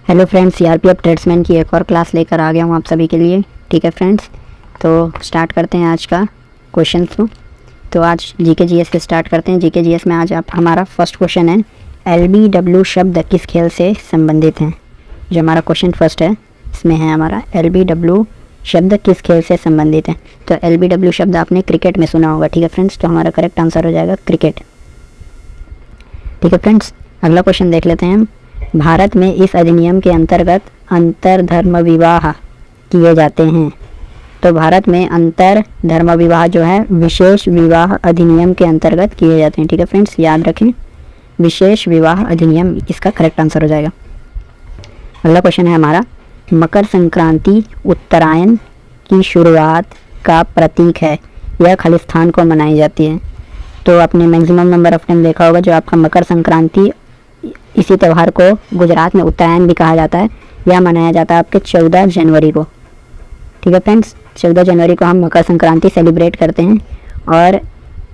Hello friends, CRPF tradesman की एक और क्लास लेकर आ गया हूँ आप सभी के लिए। ठीक है फ्रेंड्स, तो स्टार्ट करते हैं आज का क्वेश्चन को। तो आज जीके जीएस से स्टार्ट करते हैं। जीके जीएस में आज आप हमारा फर्स्ट क्वेश्चन है, एलबीडब्ल्यू शब्द किस खेल से संबंधित है। जो हमारा क्वेश्चन फर्स्ट है इसमें है हमारा एलबीडब्ल्यू शब्द किस खेल से संबंधित है। तो एलबीडब्ल्यू शब्द आपने क्रिकेट में सुना होगा। ठीक है फ्रेंड्स, तो हमारा करेक्ट आंसर हो जाएगा क्रिकेट। ठीक है फ्रेंड्स, अगला क्वेश्चन देख लेते हैं हम। भारत में इस अधिनियम के अंतर्गत अंतरधर्म विवाह किए जाते हैं। तो भारत में अंतर धर्म विवाह जो है विशेष विवाह अधिनियम के अंतर्गत किए जाते हैं। ठीक है फ्रेंड्स, याद रखें, विशेष विवाह अधिनियम इसका करेक्ट आंसर हो जाएगा। अगला क्वेश्चन है हमारा, मकर संक्रांति उत्तरायण की शुरुआत का प्रतीक है। यह खालिस्तान को मनाई जाती है। तो आपने मैक्सिमम नंबर ऑफ टाइम देखा होगा, जो आपका मकर संक्रांति, इसी त्यौहार को गुजरात में उत्तरायण भी कहा जाता है। यह मनाया जाता है आपके 14 जनवरी को। ठीक है फ्रेंड्स, 14 जनवरी को हम मकर संक्रांति सेलिब्रेट करते हैं। और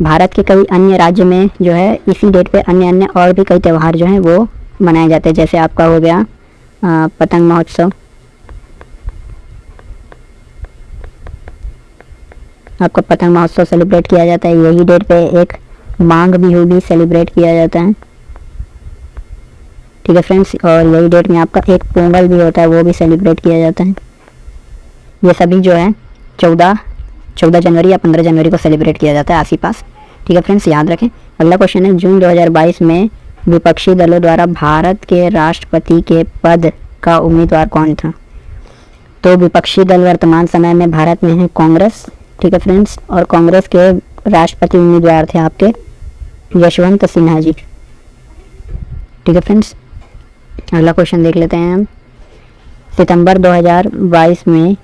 भारत के कई अन्य राज्य में जो है इसी डेट पे अन्य और भी कई त्यौहार जो हैं वो मनाए जाते हैं। जैसे आपका हो गया पतंग महोत्सव, आपका पतंग महोत्सव सेलिब्रेट किया जाता है। यही डेट पे एक मांग बिहू भी सेलिब्रेट किया जाता है। ठीक है फ्रेंड्स, और यही डेट में आपका एक पोंगल भी होता है, वो भी सेलिब्रेट किया जाता है। ये सभी जो है 14 जनवरी या 15 जनवरी को सेलिब्रेट किया जाता है आसी पास। ठीक है फ्रेंड्स, याद रखें। अगला क्वेश्चन है, जून 2022 में विपक्षी दलों द्वारा भारत के राष्ट्रपति के पद का उम्मीदवार कौन था। तो विपक्षी दल वर्तमान समय में भारत में है कांग्रेस। ठीक है फ्रेंड्स, और कांग्रेस के राष्ट्रपति उम्मीदवार थे आपके यशवंत सिन्हा जी। ठीक है फ्रेंड्स, अगला क्वेश्चन देख लेते हैं हम। सितंबर 2022 में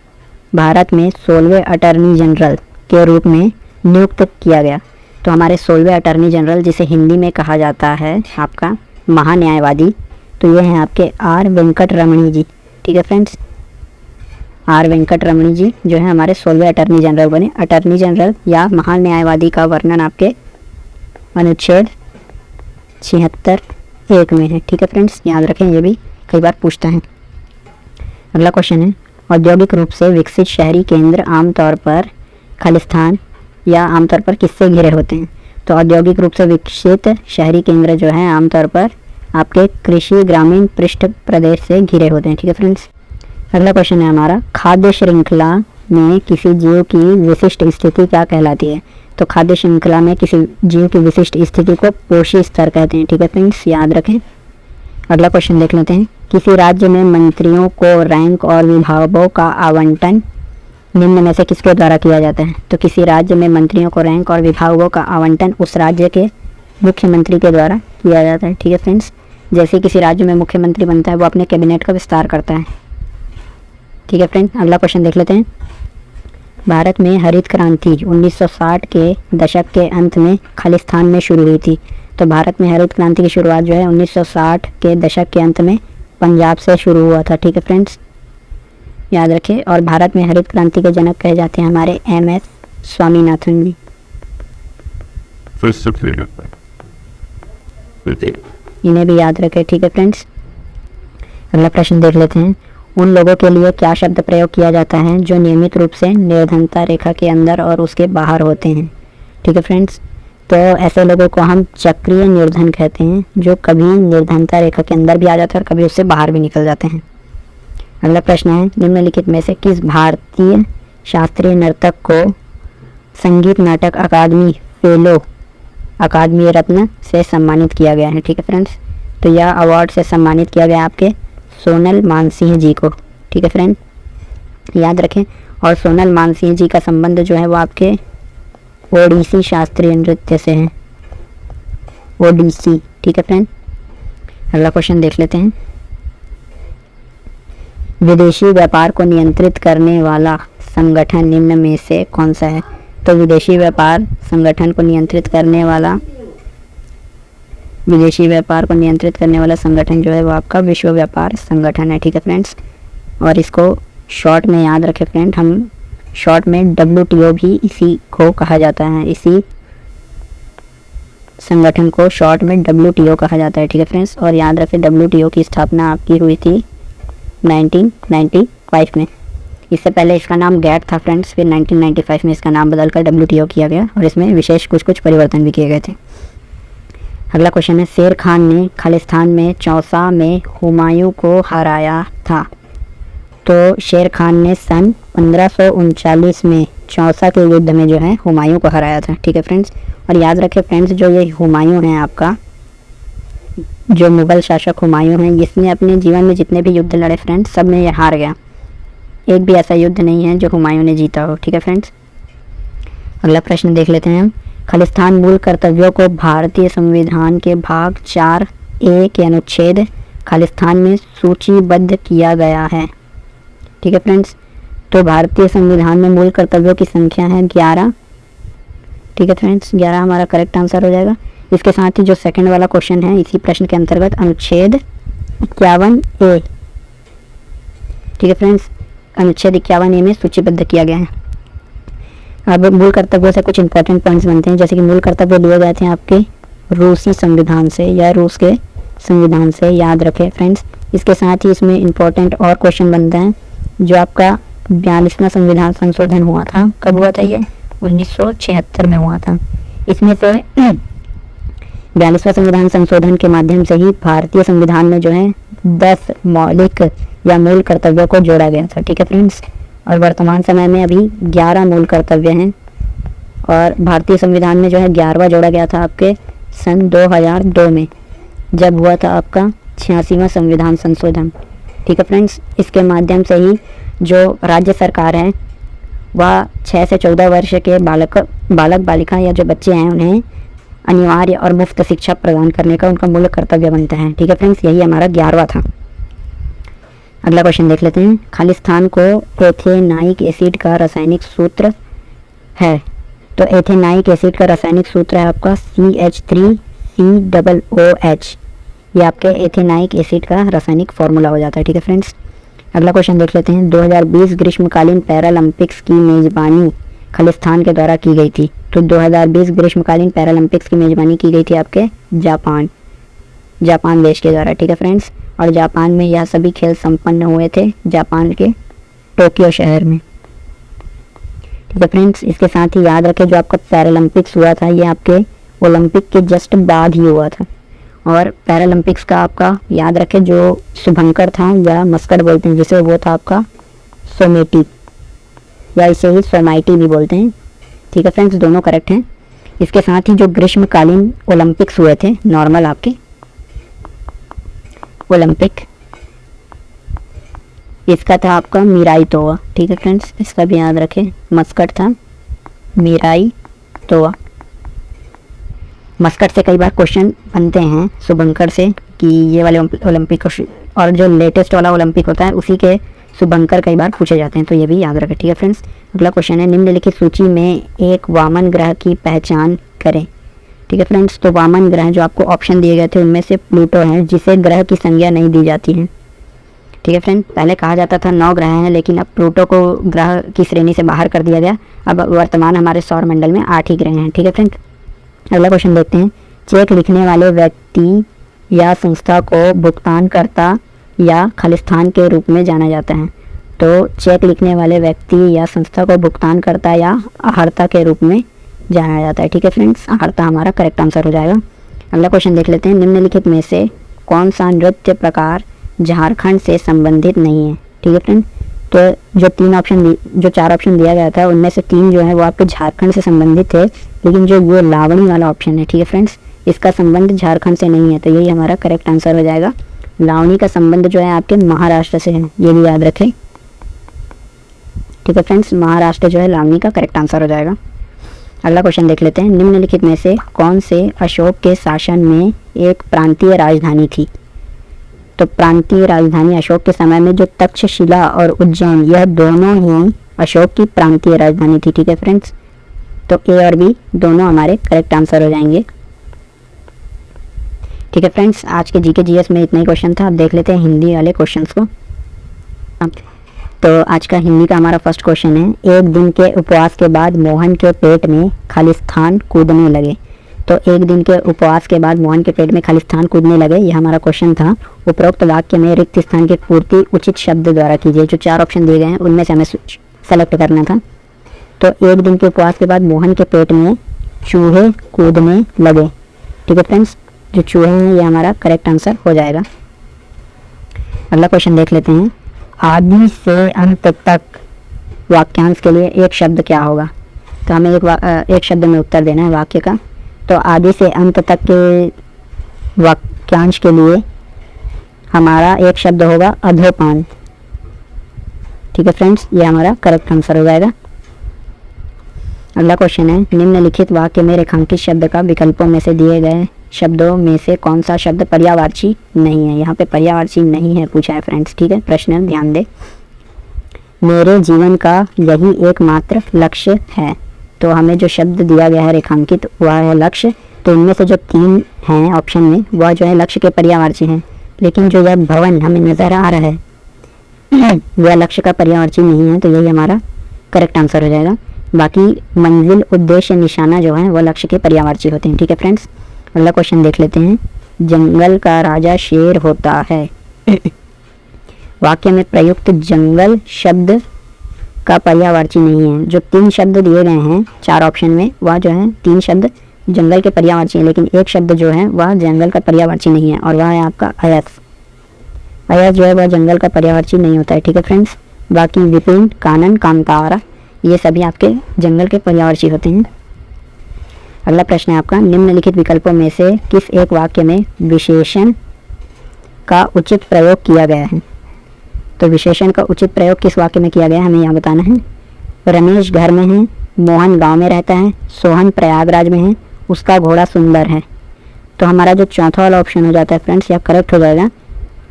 भारत में 16वें अटॉर्नी जनरल के रूप में नियुक्त किया गया। तो हमारे 16वें अटॉर्नी जनरल, जिसे हिंदी में कहा जाता है आपका महान्यायवादी, तो ये हैं आपके आर वेंकट रमणी जी। ठीक है फ्रेंड्स, आर वेंकट रमणी जी जो है हमारे 16वें अटॉर्नी जनरल बने। अटॉर्नी जनरल या महान्यायवादी का वर्णन आपके अनुच्छेद 76(1) में है। ठीक है फ्रेंड्स, याद रखें, ये भी कई बार पूछता है। अगला क्वेश्चन है, औद्योगिक रूप से विकसित शहरी केंद्र आमतौर पर खालिस्तान या आमतौर पर किससे घिरे होते हैं। तो औद्योगिक रूप से विकसित शहरी केंद्र जो है आमतौर पर आपके कृषि ग्रामीण पृष्ठ प्रदेश से घिरे होते हैं। ठीक है फ्रेंड्स, अगला क्वेश्चन है हमारा, खाद्य श्रृंखला में किसी जीव की विशिष्ट स्थिति क्या कहलाती है। तो खाद्य श्रृंखला में किसी जीव की विशिष्ट स्थिति को पोषी स्तर कहते हैं। ठीक है फ्रेंड्स, याद रखें। अगला क्वेश्चन देख लेते हैं, किसी राज्य में मंत्रियों को रैंक और विभागों का आवंटन निम्न में से किसके द्वारा किया जाता है। तो किसी राज्य में मंत्रियों को रैंक और विभागों का आवंटन उस राज्य के मुख्यमंत्री के द्वारा किया जाता है। ठीक है फ्रेंड्स, जैसे किसी राज्य में मुख्यमंत्री बनता है वो अपने कैबिनेट का विस्तार करता है। ठीक है फ्रेंड्स, अगला क्वेश्चन देख लेते हैं, भारत में हरित क्रांति 1960 के दशक के अंत में खालिस्तान में शुरू हुई थी। तो भारत में हरित क्रांति की शुरुआत जो है 1960 के दशक के अंत में पंजाब से शुरू हुआ था। ठीक है फ्रेंड्स, याद रखें। और भारत में हरित क्रांति के जनक कहे जाते हैं हमारे MS स्वामीनाथन जी। इन्हें भी याद रखें। ठीक है फ्रेंड्स, अगला प्रश्न देख लेते हैं, उन लोगों के लिए क्या शब्द प्रयोग किया जाता है जो नियमित रूप से निर्धनता रेखा के अंदर और उसके बाहर होते हैं। ठीक है फ्रेंड्स, तो ऐसे लोगों को हम चक्रीय निर्धन कहते हैं, जो कभी निर्धनता रेखा के अंदर भी आ जाते हैं और कभी उससे बाहर भी निकल जाते हैं। अगला प्रश्न है, निम्नलिखित में से किस भारतीय शास्त्रीय नर्तक को संगीत नाटक अकादमी फेलो अकादमी रत्न से सम्मानित किया गया है। ठीक है फ्रेंड्स, तो यह अवार्ड से सम्मानित किया गया आपके सोनल मानसिंह जी को। ठीक है फ्रेंड, याद रखें। और सोनल मानसिंह जी का संबंध जो है वो आपके ओडिसी शास्त्रीय नृत्य से है, ओडिसी। ठीक है फ्रेंड, अगला क्वेश्चन देख लेते हैं, विदेशी व्यापार को नियंत्रित करने वाला संगठन निम्न में से कौन सा है। तो विदेशी व्यापार संगठन को नियंत्रित करने वाला संगठन जो है वो आपका विश्व व्यापार संगठन है। ठीक है फ्रेंड्स, और इसको शॉर्ट में याद रखें फ्रेंड, हम शॉर्ट में WTO भी इसी को कहा जाता है। इसी संगठन को शॉर्ट में WTO कहा जाता है। ठीक है फ्रेंड्स, और याद रखें WTO की स्थापना आपकी हुई थी 1995 में। इससे पहले इसका नाम गैट था फ्रेंड्स, फिर 1995 में इसका नाम बदलकर WTO किया गया और इसमें विशेष कुछ परिवर्तन भी किए गए थे। अगला क्वेश्चन है, शेर खान ने खालिस्तान में चौसा में हुमायूं को हराया था। तो शेर खान ने सन 1539 में चौसा के युद्ध में जो है हुमायूं को हराया था। ठीक है फ्रेंड्स, और याद रखें फ्रेंड्स, जो ये हुमायूं है आपका, जो मुग़ल शासक हुमायूं हैं, इसने अपने जीवन में जितने भी युद्ध लड़े फ्रेंड्स, सब में ये हार गया। एक भी ऐसा युद्ध नहीं है जो हुमायूं ने जीता हो। ठीक है फ्रेंड्स, अगला प्रश्न देख लेते हैं हम। खालिस्तान मूल कर्तव्यों को भारतीय संविधान के भाग 4A के अनुच्छेद खालिस्तान में सूचीबद्ध किया गया है। ठीक है फ्रेंड्स, तो भारतीय संविधान में मूल कर्तव्यों की संख्या है 11। ठीक है फ्रेंड्स, 11 हमारा करेक्ट आंसर हो जाएगा। इसके साथ ही जो सेकंड वाला क्वेश्चन है इसी प्रश्न के अंतर्गत अनुच्छेद 51A, ठीक है फ्रेंड्स, अनुच्छेद 51A में सूचीबद्ध किया गया है। अब मूल कर्तव्यों से कुछ इंपॉर्टेंट पॉइंट्स बनते हैं, जैसे कि मूल कर्तव्य लिए गए थे आपके रूसी संविधान से या रूस के संविधान से, याद रखें फ्रेंड्स। इसके साथ ही इसमें इंपॉर्टेंट और क्वेश्चन बनते हैं, जो आपका 42वां संविधान संशोधन हुआ था, कब हुआ था ये? 1976 में हुआ था। इसमें से 42वां संविधान संशोधन के माध्यम से ही भारतीय संविधान में जो है 10 मौलिक या मूल कर्तव्यों को जोड़ा गया था। ठीक है फ्रेंड्स, और वर्तमान समय में अभी 11 मूल कर्तव्य हैं, और भारतीय संविधान में जो है 11वां जोड़ा गया था आपके सन 2002 में, जब हुआ था आपका 86वां संविधान संशोधन। ठीक है फ्रेंड्स, इसके माध्यम से ही जो राज्य सरकार है वह 6 से 14 वर्ष के बालक बालिका या जो बच्चे हैं उन्हें अनिवार्य और मुफ्त शिक्षा प्रदान करने का उनका मूल कर्तव्य बनता है। ठीक है फ्रेंड्स, यही हमारा 11वां था। अगला क्वेश्चन देख लेते हैं। खालिस्तान को एथेनाइक एसिड का रासायनिक सूत्र है। तो एथेनाइक एसिड का रासायनिक सूत्र है आपका CH3COOH। ये आपके एथेनाइक एसिड का रासायनिक फॉर्मूला हो जाता है। ठीक है फ्रेंड्स, अगला क्वेश्चन देख लेते हैं। 2020 ग्रीष्मकालीन पैरालंपिक्स की मेजबानी खालिस्तान के द्वारा की गई थी। तो 2020 ग्रीष्मकालीन पैरालंपिक्स की मेजबानी की गई थी आपके जापान देश के द्वारा। ठीक है फ्रेंड्स, और जापान में यह सभी खेल संपन्न हुए थे, जापान के टोक्यो शहर में। ठीक है फ्रेंड्स, इसके साथ ही याद रखें जो आपका पैरालंपिक्स हुआ था ये आपके ओलंपिक के जस्ट बाद ही हुआ था। और पैरालंपिक्स का आपका याद रखें जो शुभंकर था या मस्कट बोलते हैं जिसे, वो था आपका सोमेटी या इसे ही सोमाइटी भी बोलते हैं। ठीक है फ्रेंड्स, दोनों करेक्ट हैं। इसके साथ ही जो ग्रीष्मकालीन ओलंपिक्स हुए थे नॉर्मल आपके ओलंपिक, इसका था आपका मीराई तोवा। ठीक है फ्रेंड्स, इसका भी याद रखें, मस्कट था मीराई तोवा। मस्कट से कई बार क्वेश्चन बनते हैं शुभंकर से कि ये वाले ओलंपिक, और जो लेटेस्ट वाला ओलंपिक होता है उसी के शुभंकर कई बार पूछे जाते हैं, तो ये भी याद रखें। ठीक है फ्रेंड्स, अगला क्वेश्चन है। निम्नलिखित सूची में एक वामन ग्रह की पहचान करें। ठीक है फ्रेंड्स, तो वामन ग्रह जो आपको ऑप्शन दिए गए थे उनमें से प्लूटो है, जिसे ग्रह की संज्ञा नहीं दी जाती है। ठीक है फ्रेंड, पहले कहा जाता था 9 ग्रह हैं, लेकिन अब प्लूटो को ग्रह की श्रेणी से बाहर कर दिया गया। अब वर्तमान हमारे सौर मंडल में 8 ही ग्रह हैं। ठीक है फ्रेंड, अगला क्वेश्चन देखते हैं। चेक लिखने वाले व्यक्ति या संस्था को भुगतानकर्ता या खालिस्तान के रूप में जाना जाता है। तो चेक लिखने वाले व्यक्ति या संस्था को भुगतानकर्ता या आहर्ता के रूप में जाना जाता है। ठीक है फ्रेंड्स, आहर्ता हमारा करेक्ट आंसर हो जाएगा। अगला क्वेश्चन देख लेते हैं। निम्नलिखित में से कौन सा नृत्य प्रकार झारखंड से संबंधित नहीं है। ठीक है फ्रेंड, तो जो 4 ऑप्शन दिया गया था उनमें से 3 जो है वो आपके झारखंड से संबंधित थे, लेकिन जो ये लावणी वाला ऑप्शन है, ठीक है फ्रेंड्स, इसका संबंध झारखंड से नहीं है, तो यही हमारा करेक्ट आंसर हो जाएगा। लावणी का संबंध जो है आपके महाराष्ट्र से है, ये भी याद रखें। ठीक है फ्रेंड्स, महाराष्ट्र जो है लावणी का करेक्ट आंसर हो जाएगा। अगला क्वेश्चन देख लेते हैं। निम्नलिखित में से कौन से अशोक के शासन में एक प्रांतीय राजधानी थी। तो प्रांतीय राजधानी अशोक के समय में जो तक्षशिला और उज्जैन, यह दोनों ही अशोक की प्रांतीय राजधानी थी। ठीक है फ्रेंड्स, तो ए और बी दोनों हमारे करेक्ट आंसर हो जाएंगे। ठीक है फ्रेंड्स, आज के जीके जीएस में इतना ही क्वेश्चन था। अब देख लेते हैं हिंदी वाले क्वेश्चंस को। तो आज का हिंदी का हमारा फर्स्ट क्वेश्चन है। एक दिन के उपवास के बाद मोहन के पेट में खालिस्तान कूदने लगे। तो एक दिन के उपवास के बाद मोहन के पेट में खाली स्थान कूदने लगे, यह हमारा क्वेश्चन था। उपरोक्त वाक्य में रिक्त स्थान की पूर्ति उचित शब्द द्वारा कीजिए। जो 4 ऑप्शन दिए गए हैं उनमें से हमें सेलेक्ट करना था। तो एक दिन के उपवास के बाद मोहन के पेट में चूहे कूदने लगे। ठीक है फ्रेंड्स, जो चूहे हैं ये हमारा करेक्ट आंसर हो जाएगा। अगला क्वेश्चन देख लेते हैं। आदि से अंत तक वाक्यांश के लिए एक शब्द क्या होगा? तो हमें एक शब्द में उत्तर देना है वाक्य का। तो आदि से अंत तक के वाक्यांश के लिए हमारा एक शब्द होगा अधोपान। ठीक है फ्रेंड्स, ये हमारा करेक्ट आंसर हो जाएगा। अगला क्वेश्चन है, निम्नलिखित वाक्य में रेखांकित शब्द का विकल्पों में से दिए गए शब्दों में से कौन सा शब्द पर्यायवाची नहीं है? यहाँ पे पर्यायवाची नहीं है पूछा है फ्रेंड्स। ठीक है, प्रश्न ध्यान दे। मेरे जीवन का यही एकमात्र लक्ष्य है। तो हमें जो शब्द दिया गया है रेखांकित वह है लक्ष्य। तो इनमें से जो 3 हैं ऑप्शन में वह जो है लक्ष्य के पर्यायवाची हैं, लेकिन जो यह भवन हमें नजर आ रहा है वह लक्ष्य का पर्यायवाची नहीं है। तो यही हमारा करेक्ट आंसर हो जाएगा। बाकी मंजिल, उद्देश्य, निशाना जो है वह लक्ष्य के पर्यायवाची होते हैं। ठीक है फ्रेंड्स, अगला क्वेश्चन देख लेते हैं। जंगल का राजा शेर होता है। वाक्य में प्रयुक्त जंगल शब्द का पर्यायवाची नहीं है। जो 3 शब्द दिए गए हैं 4 ऑप्शन में वह जो है 3 शब्द जंगल के पर्यायवाची हैं, लेकिन एक शब्द जो है वह जंगल का पर्यायवाची नहीं है और वह है आपका अयस। अयस जो है वह जंगल का पर्यायवाची नहीं होता है। ठीक है फ्रेंड्स, बाकी विपिन, कानन, कांतारा ये सभी आपके जंगल के पर्यायवाची होते हैं। अगला प्रश्न है आपका, निम्नलिखित विकल्पों में से किस एक वाक्य में विशेषण का उचित प्रयोग किया गया है? तो विशेषण का उचित प्रयोग किस वाक्य में किया गया है हमें यहाँ बताना है। रमेश घर में है, मोहन गांव में रहता है, सोहन प्रयागराज में है, उसका घोड़ा सुंदर है। तो हमारा जो चौथा वाला ऑप्शन हो जाता है फ्रेंड्स, यह करेक्ट हो जाएगा,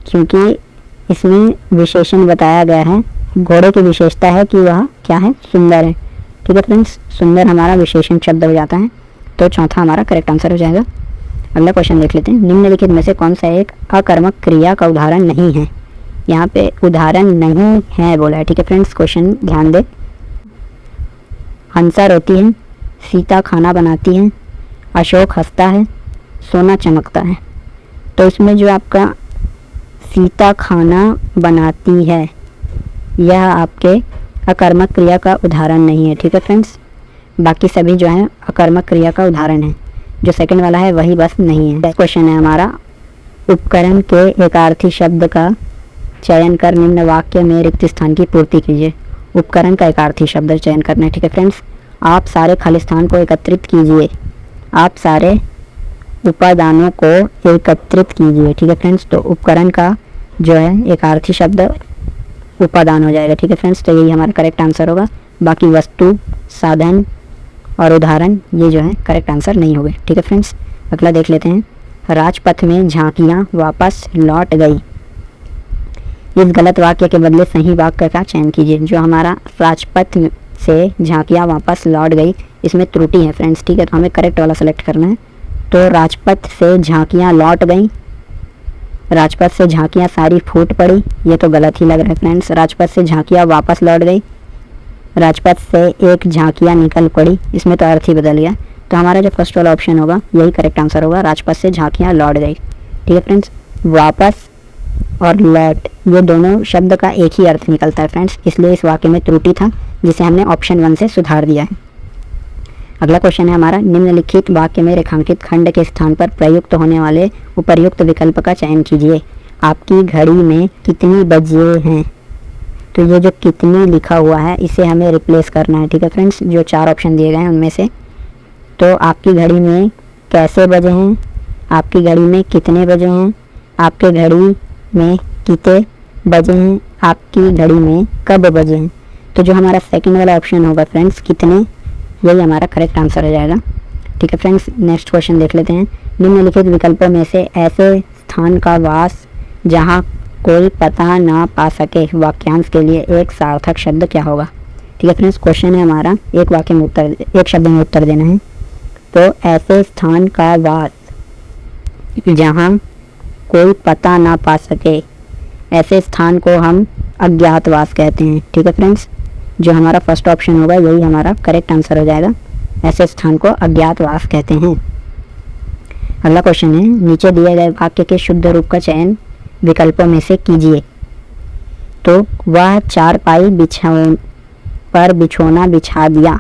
क्योंकि इसमें विशेषण बताया गया है। घोड़े की विशेषता है कि वह क्या है, सुंदर है। ठीक है फ्रेंड्स, सुंदर हमारा विशेषण शब्द हो जाता है। तो चौथा हमारा करेक्ट आंसर हो जाएगा। अगला क्वेश्चन देख लेते हैं। निम्नलिखित में से कौन सा एक अकर्मक क्रिया का उदाहरण नहीं है? यहाँ पे उदाहरण नहीं है बोला है। ठीक है फ्रेंड्स, क्वेश्चन ध्यान दे। हंसा रोती है, सीता खाना बनाती है, अशोक हंसता है, सोना चमकता है। तो इसमें जो आपका सीता खाना बनाती है यह आपके अकर्मक क्रिया का उदाहरण नहीं है। ठीक है फ्रेंड्स, बाकी सभी जो है अकर्मक क्रिया का उदाहरण है। जो सेकंड वाला है वही बस नहीं है। क्वेश्चन है हमारा, उपकरण के एकार्थी शब्द का चयन कर निम्न वाक्य में रिक्त स्थान की पूर्ति कीजिए। उपकरण का एकार्थी शब्द चयन करना है। ठीक है फ्रेंड्स, आप सारे खाली स्थान को एकत्रित कीजिए। आप सारे उपादानों को एकत्रित कीजिए। ठीक है फ्रेंड्स, तो उपकरण का जो है एकार्थी शब्द उपादान हो जाएगा। ठीक है फ्रेंड्स, तो यही हमारा करेक्ट आंसर होगा। बाकी वस्तु, साधन और उदाहरण ये जो है करेक्ट आंसर नहीं होंगे। ठीक है फ्रेंड्स, अगला देख लेते हैं। राजपथ में झांकियाँ वापस लौट गई। इस गलत वाक्य के बदले सही वाक्य का चयन कीजिए। जो हमारा राजपथ से झांकियाँ वापस लौट गई, इसमें त्रुटि है फ्रेंड्स। ठीक है, तो हमें करेक्ट वाला सेलेक्ट करना है। तो राजपथ से झांकियाँ लौट गई, राजपथ से झांकियाँ सारी फूट पड़ी, ये तो गलत ही लग रहा है फ्रेंड्स। राजपथ से झांकियाँ वापस लौट गई, राजपथ से एक झांकियाँ निकल पड़ी, इसमें तो अर्थ ही बदल गया। तो हमारा जो फर्स्ट वाला ऑप्शन होगा यही करेक्ट आंसर होगा, राजपथ से झांकियाँ लौट गई। ठीक है फ्रेंड्स, वापस और लौट ये दोनों शब्द का एक ही अर्थ निकलता है फ्रेंड्स, इसलिए इस वाक्य में त्रुटि था जिसे हमने ऑप्शन 1 से सुधार दिया है। अगला क्वेश्चन है हमारा, निम्नलिखित वाक्य में रेखांकित खंड के स्थान पर प्रयुक्त होने वाले उपर्युक्त विकल्प का चयन कीजिए। आपकी घड़ी में कितनी बजे हैं? तो ये जो कितनी लिखा हुआ है इसे हमें रिप्लेस करना है। ठीक है फ्रेंड्स, जो 4 ऑप्शन दिए गए हैं उनमें से, तो आपकी घड़ी में कैसे बजे हैं, आपकी घड़ी में कितने बजे हैं, आपके घड़ी में कितने बजे हैं, आपकी घड़ी में कब बजे हैं। तो जो हमारा सेकंड वाला ऑप्शन होगा फ्रेंड्स कितने, यही हमारा करेक्ट आंसर हो जाएगा। ठीक है फ्रेंड्स, नेक्स्ट क्वेश्चन देख लेते हैं। निम्नलिखित विकल्पों में से ऐसे स्थान का वास जहाँ कोई पता ना पा सके वाक्यांश के लिए एक सार्थक शब्द क्या होगा? ठीक है फ्रेंड्स, क्वेश्चन है हमारा एक वाक्य में उत्तर, एक शब्द में उत्तर देना है। तो ऐसे स्थान का वास जहाँ कोई पता ना पा सके, ऐसे स्थान को हम अज्ञातवास कहते हैं। ठीक है फ्रेंड्स, जो हमारा फर्स्ट ऑप्शन होगा यही हमारा करेक्ट आंसर हो जाएगा। ऐसे स्थान को अज्ञातवास कहते हैं। अगला क्वेश्चन है, नीचे दिए गए वाक्य के शुद्ध रूप का चयन विकल्पों में से कीजिए। तो वह चारपाई पर बिछोना बिछा दिया,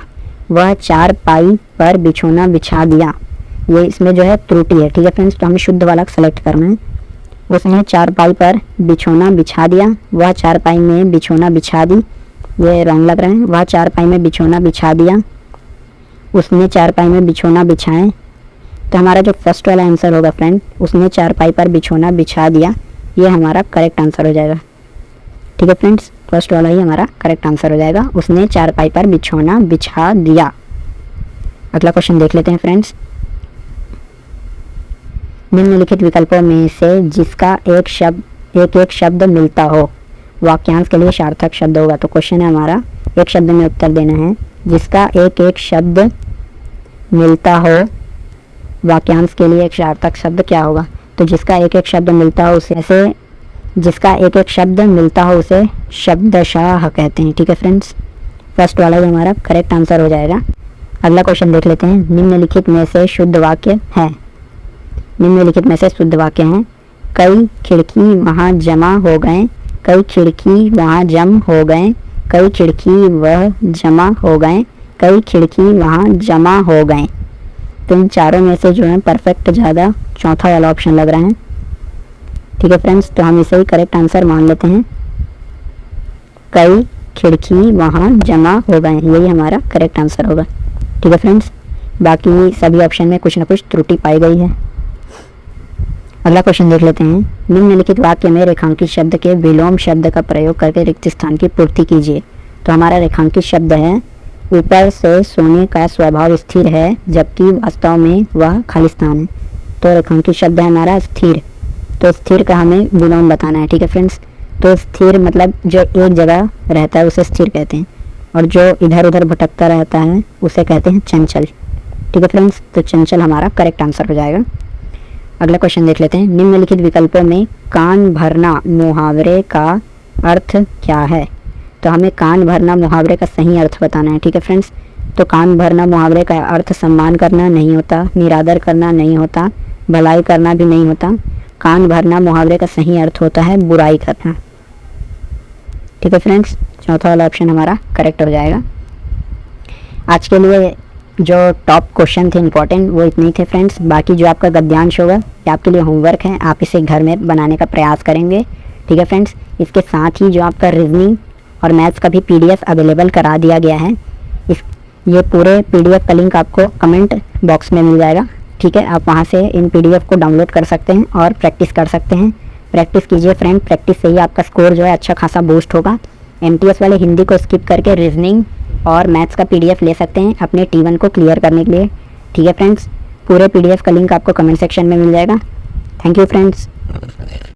वह चारपाई पर बिछोना बिछा दिया, ये इसमें जो है त्रुटि है। ठीक है फ्रेंड्स, तो हमें शुद्ध वाला सेलेक्ट करना है। उसने चारपाई पर बिछोना बिछा दिया, वह चारपाई में बिछोना बिछा दी, ये रॉन्ग लग रहा है। वह चारपाई में बिछोना बिछा दिया, उसने चारपाई में बिछोना बिछाए। तो हमारा जो फर्स्ट वाला आंसर होगा फ्रेंड, उसने चारपाई पर बिछोना बिछा दिया, ये हमारा करेक्ट आंसर हो जाएगा। ठीक है फ्रेंड्स, फर्स्ट वाला ही हमारा करेक्ट आंसर हो जाएगा, उसने चारपाई पर बिछोना बिछा दिया। अगला क्वेश्चन देख लेते हैं फ्रेंड्स। निम्नलिखित विकल्पों में से जिसका एक शब्द मिलता हो, वाक्यांश के लिए सार्थक शब्द होगा। तो क्वेश्चन है हमारा, एक शब्द में उत्तर देना है। जिसका एक शब्द मिलता हो, वाक्यांश के लिए एक सार्थक शब्द क्या होगा? तो जिसका एक शब्द मिलता हो उसे ऐसे, जिसका एक शब्द मिलता हो उसे शब्दशः कहते हैं। ठीक है फ्रेंड्स, फर्स्ट वाला ही हमारा करेक्ट आंसर हो जाएगा। अगला क्वेश्चन देख लेते हैं। निम्नलिखित में से शुद्ध वाक्य है, निम्नलिखित में से शुद्ध वाक्य हैं, कई खिड़की वहाँ जमा हो गए, कई खिड़की वहाँ जम हो गए, कई खिड़की वह जमा हो गए, कई खिड़की वहाँ जमा हो गए। तो इन चारों में से जो है परफेक्ट ज़्यादा चौथा वाला ऑप्शन लग रहा है। ठीक है फ्रेंड्स, तो हम इसे ही करेक्ट आंसर मान लेते हैं, कई खिड़की वहाँ जमा हो गए, यही हमारा करेक्ट आंसर होगा। ठीक है फ्रेंड्स, बाकी सभी ऑप्शन में कुछ ना कुछ त्रुटि पाई गई है। अगला क्वेश्चन देख लेते हैं। निम्नलिखित वाक्य में रेखांकित शब्द के विलोम शब्द का प्रयोग करके रिक्त स्थान की पूर्ति कीजिए। तो हमारा रेखांकित शब्द है, ऊपर से सोने का स्वभाव स्थिर है जबकि वास्तव में वह खाली स्थान है। तो रेखांकित शब्द है हमारा स्थिर, तो स्थिर का हमें विलोम बताना है। ठीक है फ्रेंड्स, तो स्थिर मतलब जो एक जगह रहता है उसे स्थिर कहते हैं, और जो इधर उधर भटकता रहता है उसे कहते हैं चंचल। ठीक है फ्रेंड्स, तो चंचल हमारा करेक्ट आंसर हो जाएगा। अगला क्वेश्चन देख लेते हैं। निम्नलिखित विकल्पों में कान भरना मुहावरे का अर्थ क्या है? तो हमें कान भरना मुहावरे का सही अर्थ बताना है। ठीक है फ्रेंड्स, तो कान भरना मुहावरे का अर्थ सम्मान करना नहीं होता, निरादर करना नहीं होता, भलाई करना भी नहीं होता। कान भरना मुहावरे का सही अर्थ होता है बुराई करना। ठीक है फ्रेंड्स, चौथा वाला ऑप्शन हमारा करेक्ट हो जाएगा। आज के लिए जो टॉप क्वेश्चन थे इंपॉर्टेंट वो इतने ही थे फ्रेंड्स। बाकी जो आपका गद्यांश होगा ये आपके लिए होमवर्क है, आप इसे घर में बनाने का प्रयास करेंगे। ठीक है फ्रेंड्स, इसके साथ ही जो आपका रीजनिंग और मैथ्स का भी पीडीएफ अवेलेबल करा दिया गया है। ये पूरे पीडीएफ का लिंक आपको कमेंट बॉक्स में मिल जाएगा। ठीक है, आप वहाँ से इन पीडीएफ को डाउनलोड कर सकते हैं और प्रैक्टिस कर सकते हैं। प्रैक्टिस कीजिए फ्रेंड, प्रैक्टिस से ही आपका स्कोर जो है अच्छा खासा बूस्ट होगा। एमटीएस वाले हिंदी को स्किप करके रीजनिंग और मैथ्स का पीडीएफ ले सकते हैं अपने T1 को क्लियर करने के लिए। ठीक है फ्रेंड्स, पूरे पीडीएफ का लिंक आपको कमेंट सेक्शन में मिल जाएगा। Thank you friends.